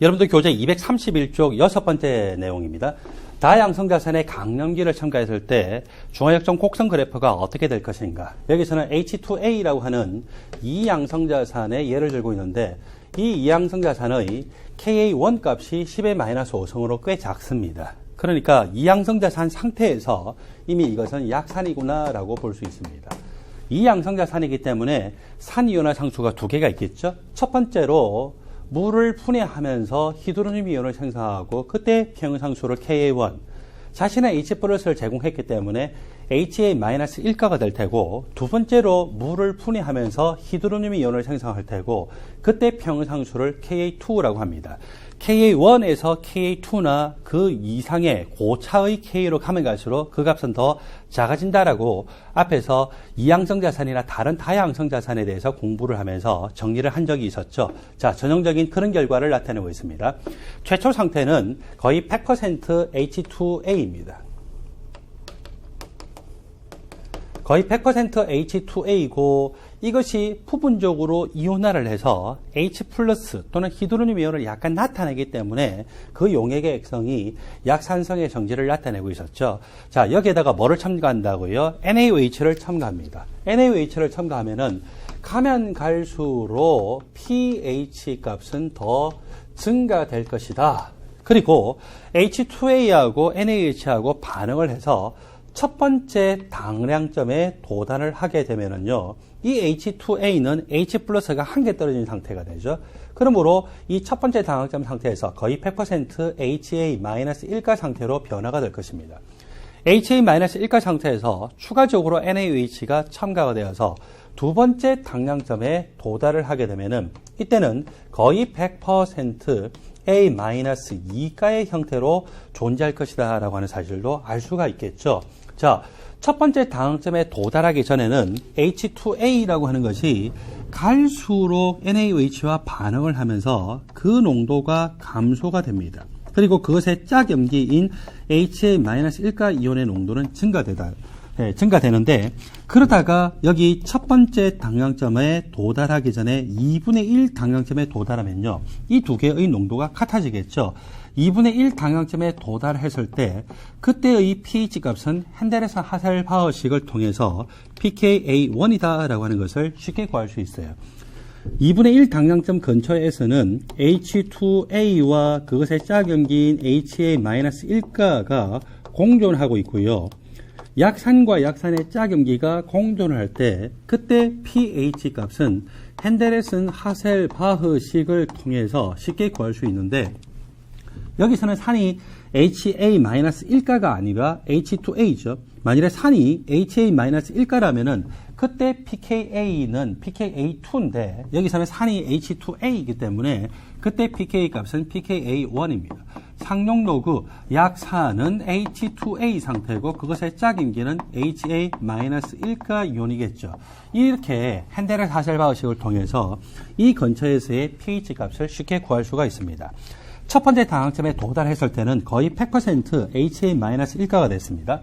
여러분들 교재 231쪽 6번째 내용입니다. 다양성자산의 강념기를 첨가했을 때 중화역정 곡선 그래프가 어떻게 될 것인가. 여기서는 H2A라고 하는 이양성자산의 예를 들고 있는데 이 이양성자산의 KA1 값이 10의 마이너스 5성으로 꽤 작습니다. 그러니까 이양성자산 상태에서 이미 이것은 약산이구나 라고 볼 수 있습니다. 이양성자산이기 때문에 산이온화 상수가 두 개가 있겠죠. 첫 번째로 물을 분해하면서 히드로늄 이온을 생성하고 그때 평형상수를 Ka1 자신의 H+를 제공했기 때문에 HA-1가가 될 테고, 두 번째로 물을 분해하면서 히드로늄 이온을 생성할 테고 그때 평형상수를 Ka2라고 합니다. Ka1에서 Ka2나 그 이상의 고차의 K로 가면 갈수록 그 값은 더 작아진다라고 앞에서 이양성자산이나 다른 다양성자산에 대해서 공부를 하면서 정리를 한 적이 있었죠. 자, 전형적인 그런 결과를 나타내고 있습니다. 최초 상태는 거의 100% H2A입니다. 거의 100% H2A이고 이것이 부분적으로 이온화를 해서 H+ 또는 히드로늄 이온을 약간 나타내기 때문에 그 용액의 액성이 약산성의 정지를 나타내고 있었죠. 자, 여기에다가 뭐를 첨가한다고요? NaOH를 첨가합니다. NaOH를 첨가하면은 가면 갈수록 pH 값은 더 증가될 것이다. 그리고 H2A하고 NaOH하고 반응을 해서 첫 번째 당량점에 도달을 하게 되면은요, 이 H2A는 H+가 한 개 떨어진 상태가 되죠. 그러므로 이 첫 번째 당량점 상태에서 거의 100% HA-1가 상태로 변화가 될 것입니다. HA-1가 상태에서 추가적으로 NaOH가 첨가가 되어서 두 번째 당량점에 도달을 하게 되면은 이때는 거의 100% A-2가의 형태로 존재할 것이다 라고 하는 사실도 알 수가 있겠죠. 자, 첫 번째 당량점에 도달하기 전에는 H2A라고 하는 것이 갈수록 NaOH와 반응을 하면서 그 농도가 감소가 됩니다. 그리고 그것의 짝염기인 HA-1가 이온의 농도는 증가되는데, 그러다가 여기 첫 번째 당량점에 도달하기 전에 2분의 1 당량점에 도달하면요, 이 두 개의 농도가 같아지겠죠. 2분의 1 당량점에 도달했을 때 그때의 pH 값은 핸델에서 하셀바흐식을 통해서 pKa1이다 라고 하는 것을 쉽게 구할 수 있어요. 2분의 1 당량점 근처에서는 H2A와 그것의 짝염기인 HA-1가가 공존하고 있고요. 약산과 약산의 짝염기가 공존을 할 때 그때 pH 값은 핸델에 쓴 하셀바흐식을 통해서 쉽게 구할 수 있는데, 여기서는 산이 HA-1가가 아니라 H2A죠. 만일에 산이 HA-1가라면은 그때 pKa는 pKa2인데 여기서는 산이 H2A이기 때문에 그때 pK 값은 pKa1입니다. 상용로그 약산은 H2A 상태고 그것의 짝임기는 HA-1가 이온이겠죠. 이렇게 핸델의 하셀바흐식을 통해서 이 근처에서의 pH 값을 쉽게 구할 수가 있습니다. 첫 번째 당량점에 도달했을 때는 거의 100% HA-1가가 됐습니다.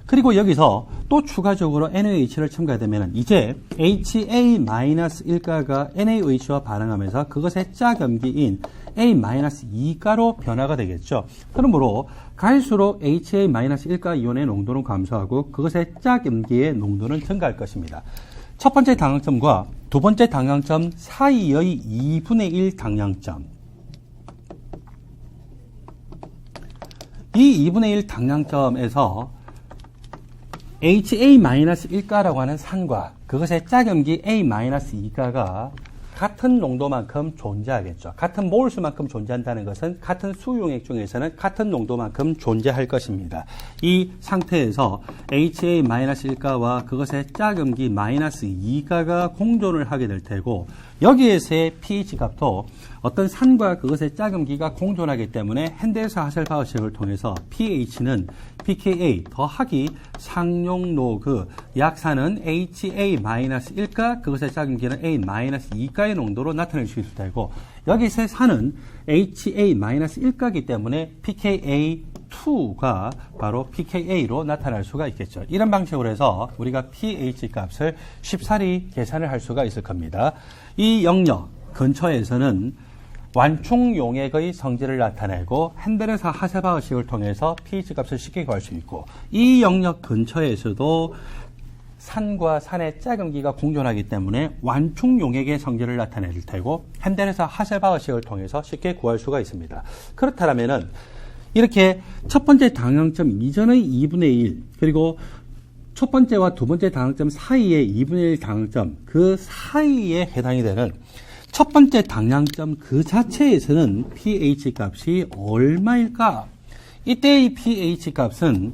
그리고 여기서 또 추가적으로 NaOH를 첨가되면 이제 HA-1가가 NaOH와 반응하면서 그것의 짝염기인 A-2가로 변화가 되겠죠. 그러므로 갈수록 HA-1가 이온의 농도는 감소하고 그것의 짝염기의 농도는 증가할 것입니다. 첫 번째 당량점과 두 번째 당량점 사이의 2분의 1 당량점, 이 2분의 1 당량점에서 HA-1가라고 하는 산과 그것의 짝염기 A-2가가 같은 농도만큼 존재하겠죠. 같은 몰수만큼 존재한다는 것은 같은 수용액 중에서는 같은 농도만큼 존재할 것입니다. 이 상태에서 HA-1가와 그것의 짝염기 -2가가 공존을 하게 될 테고, 여기에서의 pH 값도 어떤 산과 그것의 짝염기가 공존하기 때문에 핸델스 하셀바흐식을 통해서 pH는 pKa 더하기 상용로그 약산은 HA-1가 그것의 짝염기는 A-2가의 농도로 나타낼 수 있을 테고, 여기서의 산은 HA-1가이기 때문에 pKa2가 바로 pKa로 나타날 수가 있겠죠. 이런 방식으로 해서 우리가 pH 값을 쉽사리 계산을 할 수가 있을 겁니다. 이 영역 근처에서는 완충 용액의 성질을 나타내고 핸델에서 하세바흐식을 통해서 pH 값을 쉽게 구할 수 있고, 이 영역 근처에서도 산과 산의 짝음기가 공존하기 때문에 완충 용액의 성질을 나타낼 테고 핸델에서 하세바흐식을 통해서 쉽게 구할 수가 있습니다. 그렇다면은 이렇게 첫 번째 당향점 이전의 2분의 1 그리고 첫 번째와 두 번째 당향점 사이의 2분의 1 당향점 그 사이에 해당이 되는 첫 번째 당향점 그 자체에서는 pH 값이 얼마일까? 이때의 pH 값은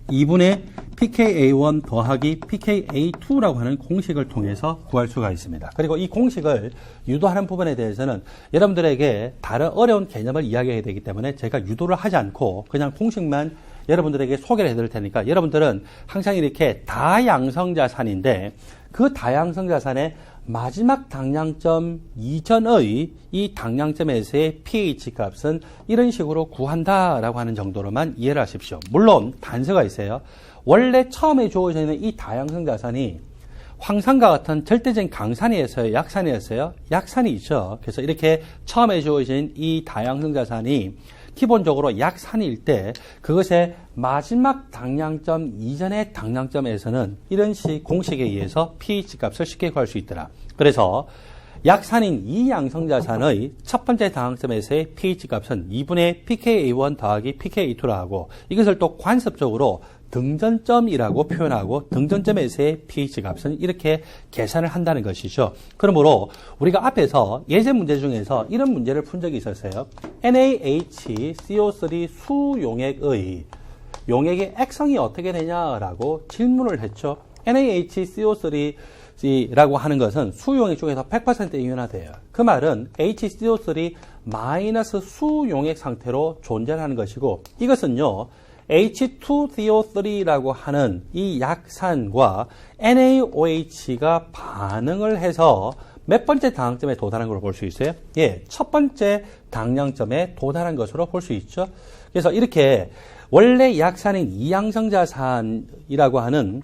2분의 pKa1 더하기 pKa2라고 하는 공식을 통해서 구할 수가 있습니다. 그리고 이 공식을 유도하는 부분에 대해서는 여러분들에게 다른 어려운 개념을 이야기해야 되기 때문에 제가 유도를 하지 않고 그냥 공식만 여러분들에게 소개를 해드릴 테니까 여러분들은 항상 이렇게 다양성자산인데 그 다양성자산의 마지막 당량점 이전의 이 당량점에서의 pH 값은 이런 식으로 구한다라고 하는 정도로만 이해를 하십시오. 물론 단서가 있어요. 원래 처음에 주어져 있는 이 다양성 자산이 황산과 같은 절대적인 강산이었어요? 약산이었어요? 약산이죠. 그래서 이렇게 처음에 주어진 이 다양성 자산이 기본적으로 약산일 때 그것의 마지막 당량점 이전의 당량점에서는 이런 공식에 의해서 pH 값을 쉽게 구할 수 있더라. 그래서 약산인 이 양성자산의 첫 번째 당량점에서의 pH 값은 2분의 pKa1 더하기 pKa2라 하고 이것을 또 관습적으로 등전점이라고 표현하고 등전점에서의 pH 값은 이렇게 계산을 한다는 것이죠. 그러므로 우리가 앞에서 예제 문제 중에서 이런 문제를 푼 적이 있었어요. NaHCO3 수용액의 용액의 액성이 어떻게 되냐라고 질문을 했죠. NaHCO3라고 하는 것은 수용액 중에서 100% 이온화돼요. 그 말은 HCO3 마이너스 수용액 상태로 존재하는 것이고 이것은요. H2CO3라고 하는 이 약산과 NaOH가 반응을 해서 몇 번째 당량점에 도달한 걸로 볼 수 있어요? 예, 첫 번째 당량점에 도달한 것으로 볼 수 있죠. 그래서 이렇게 원래 약산인 이양성자산이라고 하는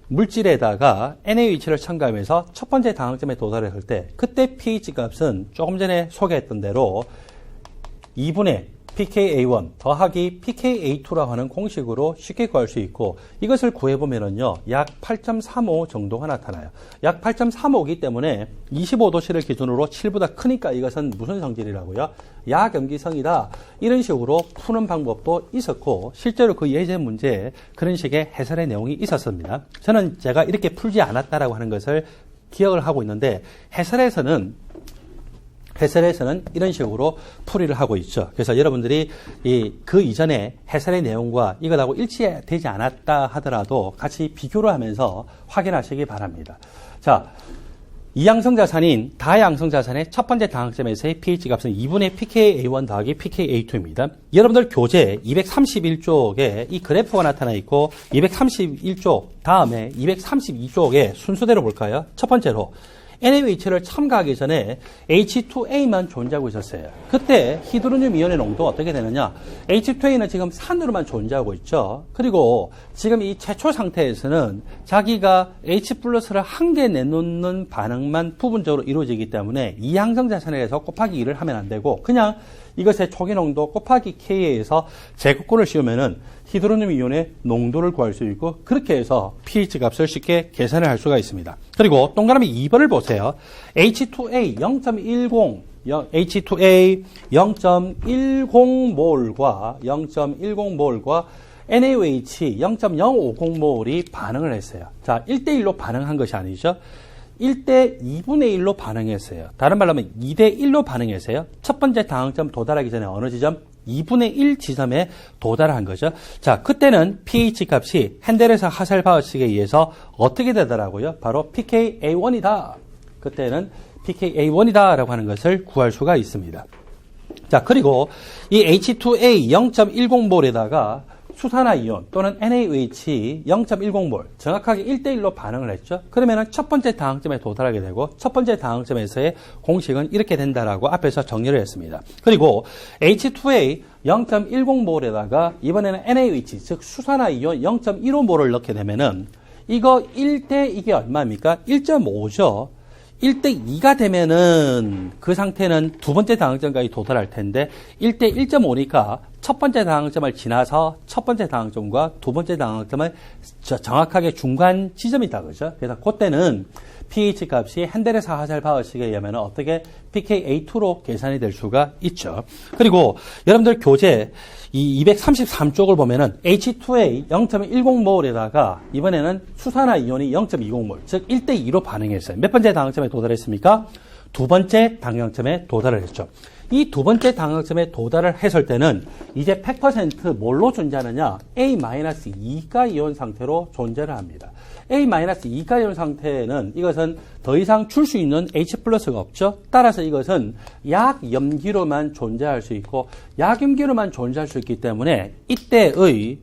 물질에다가 NaOH를 첨가하면서 첫 번째 당량점에 도달했을 때 그때 pH 값은 조금 전에 소개했던 대로 2분의 pKa1 더하기 pKa2라고 하는 공식으로 쉽게 구할 수 있고 이것을 구해보면은요 약 8.35 정도가 나타나요. 약 8.35이기 때문에 25도씨를 기준으로 7보다 크니까 이것은 무슨 성질이라고요? 약염기성이다. 이런 식으로 푸는 방법도 있었고 실제로 그 예제 문제에 그런 식의 해설의 내용이 있었습니다. 저는 제가 이렇게 풀지 않았다라고 하는 것을 기억을 하고 있는데 해설에서는 이런 식으로 풀이를 하고 있죠. 그래서 여러분들이 그 이전에 해설의 내용과 이것하고 일치되지 않았다 하더라도 같이 비교를 하면서 확인하시기 바랍니다. 자, 이양성자산인 다양성자산의 첫 번째 당학점에서의 pH 값은 2분의 pKa1 더하기 pKa2입니다. 여러분들 교재 231쪽에 이 그래프가 나타나 있고 231쪽 다음에 232쪽에 순서대로 볼까요? 첫 번째로 NaOH를 첨가하기 전에 H2A만 존재하고 있었어요. 그때 히드로늄 이온의 농도가 어떻게 되느냐? H2A는 지금 산으로만 존재하고 있죠. 그리고 지금 이 최초 상태에서는 자기가 H 플러스를 한 개 내놓는 반응만 부분적으로 이루어지기 때문에 이항성자산에 의해서 곱하기 2를 하면 안 되고 그냥 이것의 초기 농도 곱하기 K에 의해서 제곱꼴을 씌우면은 히드로늄 이온의 농도를 구할 수 있고 그렇게 해서 pH 값을 쉽게 계산을 할 수가 있습니다. 그리고 동그라미 2번을 보세요. H2A 0.10 H2A 0.10몰과 0.10몰과 NaOH 0.050몰이 반응을 했어요. 자, 1대1로 반응한 것이 아니죠. 1대 2분의 1로 반응했어요. 다른 말로 하면 2대 1로 반응했어요. 첫 번째 당항점 도달하기 전에 어느 지점? 2분의 1 지점에 도달한 거죠. 자, 그때는 pH 값이 핸델에서 하셀바흐식에 의해서 어떻게 되더라고요? 바로 pKa1이다. 그때는 pKa1이다 라고 하는 것을 구할 수가 있습니다. 자, 그리고 이 H2A 0.10몰에다가 수산화이온 또는 NaOH 0.10몰 정확하게 1대1로 반응을 했죠. 그러면 첫 번째 당항점에 도달하게 되고 첫 번째 당항점에서의 공식은 이렇게 된다라고 앞에서 정리를 했습니다. 그리고 H2A 0.10몰에다가 이번에는 NaOH 즉 수산화이온 0.15몰을 넣게 되면은 이거 1대 이게 얼마입니까? 1.5죠. 1대2가 되면은 그 상태는 두 번째 다항점까지 도달할 텐데 1대 1.5니까 첫 번째 다항점을 지나서 첫 번째 다항점과 두 번째 다항점을 정확하게 중간 지점이다. 그죠? 그래서 그때는 pH 값이 핸델에서 하셀바흐식에 의하면 어떻게 pKa2로 계산이 될 수가 있죠. 그리고 여러분들 교재 이 233쪽을 보면은 H2A 0.10몰에다가 이번에는 수산화 이온이 0.20몰, 즉 1대2로 반응했어요. 몇 번째 다항점에 도달했습니까? 두 번째 다항점에 도달을 했죠. 이 두 번째 다항점에 도달을 했을 때는 이제 100% 뭘로 존재하느냐? A-2가 이온 상태로 존재를 합니다. A-2가 이온 상태는 이것은 더 이상 줄 수 있는 H 플러스가 없죠. 따라서 이것은 약염기로만 존재할 수 있고 약염기로만 존재할 수 있기 때문에 이때의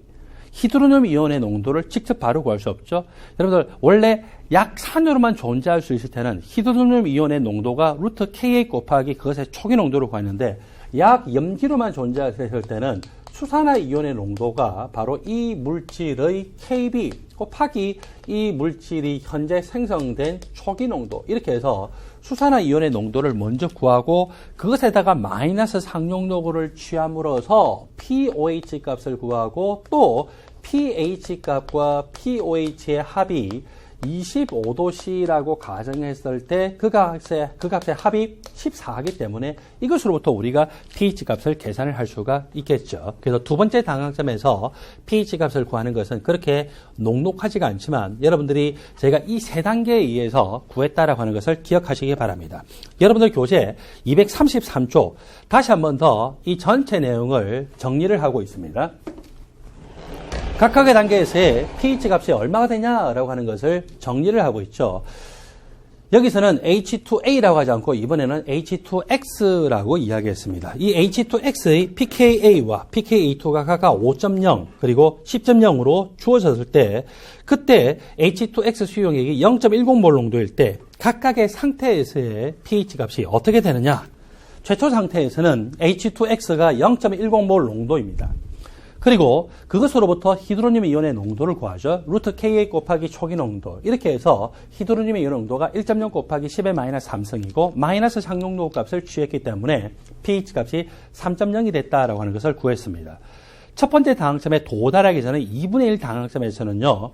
히드로늄 이온의 농도를 직접 바로 구할 수 없죠. 여러분들 원래 약산으로만 존재할 수 있을 때는 히드로늄 이온의 농도가 루트 Ka 곱하기 그것의 초기 농도를 구하는데 약염기로만 존재했을 때는 수산화 이온의 농도가 바로 이 물질의 Kb 곱하기 이 물질이 현재 생성된 초기 농도 이렇게 해서 수산화 이온의 농도를 먼저 구하고 그것에다가 마이너스 상용도를 취함으로써 pOH 값을 구하고 또 pH 값과 pOH의 합이 25도씨라고 가정했을 때 그 값의 합이 14이기 때문에 이것으로부터 우리가 pH 값을 계산을 할 수가 있겠죠. 그래서 두 번째 다항점에서 pH 값을 구하는 것은 그렇게 녹록하지가 않지만 여러분들이 제가 이 세 단계에 의해서 구했다라고 하는 것을 기억하시기 바랍니다. 여러분들 교재 233쪽 다시 한 번 더 이 전체 내용을 정리를 하고 있습니다. 각각의 단계에서의 pH 값이 얼마가 되냐라고 하는 것을 정리를 하고 있죠. 여기서는 H2A라고 하지 않고 이번에는 H2X라고 이야기했습니다. 이 H2X의 pKa와 pKa2가 각각 5.0 그리고 10.0으로 주어졌을 때 그때 H2X 수용액이 0.10몰 농도일 때 각각의 상태에서의 pH 값이 어떻게 되느냐. 최초 상태에서는 H2X가 0.10몰 농도입니다. 그리고 그것으로부터 히드로늄 이온의 농도를 구하죠. 루트 Ka 곱하기 초기 농도. 이렇게 해서 히드로늄 이온 농도가 1.0 곱하기 10의 마이너스 3승이고 마이너스 상용도 값을 취했기 때문에 pH 값이 3.0이 됐다라고 하는 것을 구했습니다. 첫 번째 다항점에 도달하기 전에 2분의 1 다항점에서는요.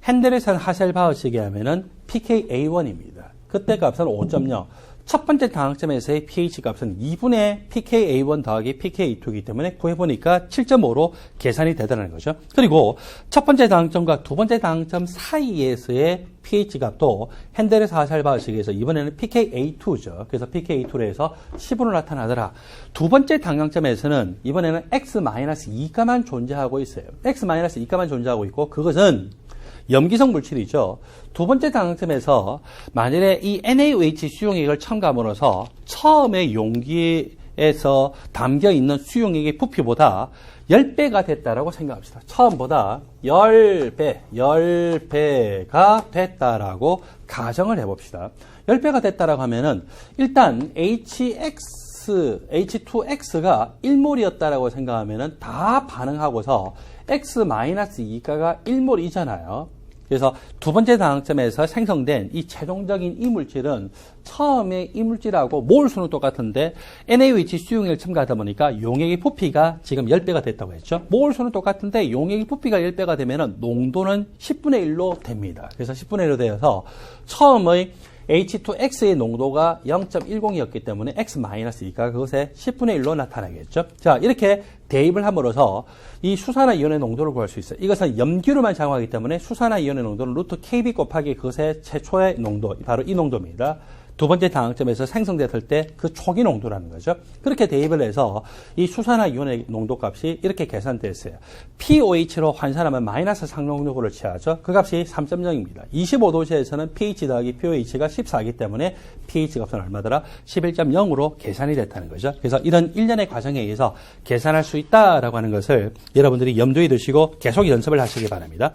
핸델에선 하셀바흐식에 하면은 pKa1입니다. 그때 값은 5.0. 첫 번째 다항점에서의 pH 값은 2분의 pKa1 더하기 pKa2이기 때문에 구해보니까 7.5로 계산이 되더라는 거죠. 그리고 첫 번째 다항점과 두 번째 다항점 사이에서의 pH 값도 핸델에서 하셀바흐식에서 이번에는 pKa2죠. 그래서 pKa2로 해서 10으로 나타나더라. 두 번째 다항점에서는 이번에는 X-2가만 존재하고 있어요. X-2가만 존재하고 있고 그것은 염기성 물질이죠. 두 번째 다항점에서 만일에 이 NaOH 수용액을 첨가함으로써 처음에 용기에서 담겨있는 수용액의 부피보다 10배가 됐다라고 생각합시다. 처음보다 10배가 됐다라고 가정을 해봅시다. 10배가 됐다라고 하면은 일단 H2X가 1몰이었다라고 생각하면은 다 반응하고서 X-2가가 1몰이잖아요. 그래서 두 번째 다항점에서 생성된 이 최종적인 이 물질은 처음에 이 물질하고 몰수는 똑같은데 NaOH 수용액을 첨가하다 보니까 용액의 부피가 지금 10배가 됐다고 했죠. 몰수는 똑같은데 용액의 부피가 10배가 되면 농도는 10분의 1로 됩니다. 그래서 10분의 1로 되어서 처음의 H2X의 농도가 0.10이었기 때문에 X-2가 그것의 10분의 1로 나타나겠죠. 자, 이렇게 대입을 함으로써 이 수산화 이온의 농도를 구할 수 있어요. 이것은 염기로만 작용하기 때문에 수산화 이온의 농도는 루트 KB 곱하기 그것의 최초의 농도, 바로 이 농도입니다. 두 번째 다항점에서 생성됐을 때 그 초기 농도라는 거죠. 그렇게 대입을 해서 이 수산화 이온의 농도 값이 이렇게 계산됐어요. pOH로 환산하면 마이너스 상용도를 취하죠. 그 값이 3.0입니다. 25도씨에서는 pH 더하기 pOH가 14이기 때문에 pH 값은 얼마더라? 11.0으로 계산이 됐다는 거죠. 그래서 이런 일련의 과정에 의해서 계산할 수 있다라고 하는 것을 여러분들이 염두에 두시고 계속 연습을 하시기 바랍니다.